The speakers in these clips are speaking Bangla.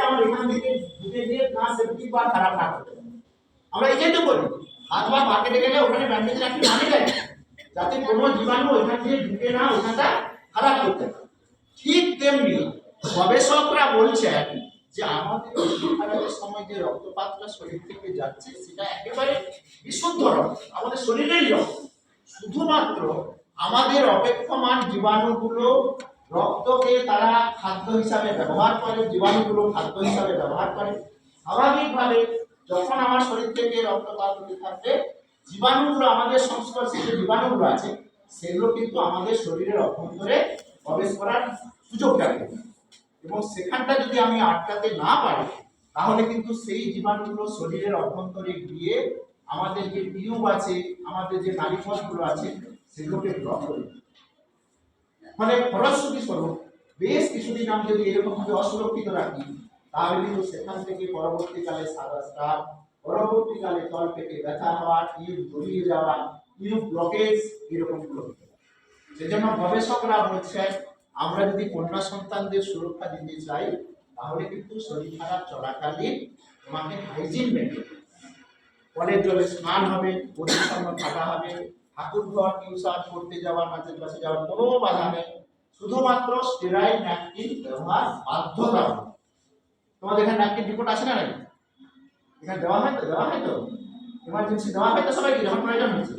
আমরা এখান থেকে ঢুকে দিয়ে না সেফটি বা খারাপ না করতে পারি। আমরা এই তো করি, হাত বা পা কেটে গেলে ওখানে ব্যান্ডেজ রাখি মানে দেয় যাতে কোনো জীবাণু ওখান দিয়ে ঢুকে না ওখানটা খারাপ করতে পারে। ঠিক তেমনি গবেষকরা বলছেন যে আমাদের খারাপের সময় যে রক্তপাতটা শরীর থেকে যাচ্ছে সেটা একেবারে বিশুদ্ধ রক্ত, আমাদের শরীরেরই রক্ত। শুধুমাত্র আমাদের অপেক্ষমান জীবাণুগুলো রক্তকে তারা খাদ্য হিসাবে ব্যবহার করে, জীবাণুগুলো খাদ্য হিসাবে ব্যবহার করে। স্বাভাবিকভাবে যখন আমার শরীর থেকে রক্তপাত হতে থাকবে, জীবাণুগুলো আমাদের সংস্পর্শে যে জীবাণুগুলো আছে সেগুলো কিন্তু আমাদের শরীরের অভ্যন্তরে প্রবেশ করার সুযোগ রাখে এবং সেখানটা যদি আমি আটকাতে না পারি তাহলে কিন্তু সেই জীবাণুগুলো শরীরের অভ্যন্তরে গিয়ে আমাদের যে টিউব আছে, আমাদের যে নালীপথগুলো আছে সেগুলোকে ব্লক করে। ফলে ফলশ্রুতি স্বরূপ বেশ কিছুদিন আমি যদি এরকম ভাবে অসুরক্ষিত রাখি তাহলে কিন্তু সেখান থেকে পরবর্তীকালে সাদা স্রাব, পরবর্তীকালে তল পেটে ব্যথা হওয়া, টিউব জড়িয়ে যাওয়া, টিউব ব্লকেজ এরকম গুলো হতে পারে। সেজন্য গবেষকরা বলছেন আমরা যদি কন্যা সন্তানদের সুরক্ষা দিতে চাই তাহলে কিন্তু শরীর খারাপ চলাকালীন তোমাকে হাইজিন মেনটেন, কলের জলে স্নান হবে, পরিচ্ছন্ন থাকা হবে, ঠাকুর ঘর টিউশন করতে যাওয়ার, মাঝে পাশে যাওয়ার কোনো বাধা নেই, শুধুমাত্র স্টেরাইল ন্যাপকিন ব্যবহার বাধ্যতামূলক। তোমাদের এখানে ন্যাপকিন রিপোর্ট আছে না? এখানে দেওয়া হয় তো, এমার্জেন্সি দেওয়া হয় তো সবাইকে যখন প্রয়োজন হয়েছে।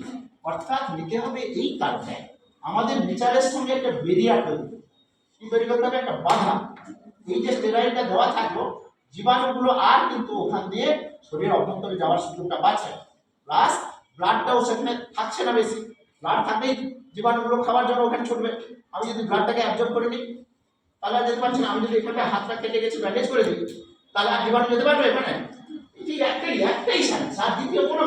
অর্থাৎ নিতে হবে এই কারণে আমাদের নেচারের সঙ্গে একটা বেরিয়ার তৈরি, কি তৈরি করতে হবে? একটা বাধা। এই যে স্টেরাইলটা দেওয়া থাকলো জীবাণুগুলো আর কিন্তু ওখান দিয়ে শরীরের অভ্যন্তরে যাওয়ার সুযোগটা পাচ্ছে, প্লাস ব্লাডটাও সেখানে থাকছে না বেশি। ব্লাড থাকলেই জীবাণুগুলো খাওয়ার জন্য ওখানে ছুটবে। আমি যদি ব্লাডটাকে অ্যাবজর্ব করে নিই তাহলে আর যেতে পারছি না। আমি যদি এখানে হাতটা কেটে গেছি ব্যান্ডেজ করে দিই তাহলে আর জীবাণু যেতে পারবে এখানে? ঠিক একটাই সার, দ্বিতীয় কোনো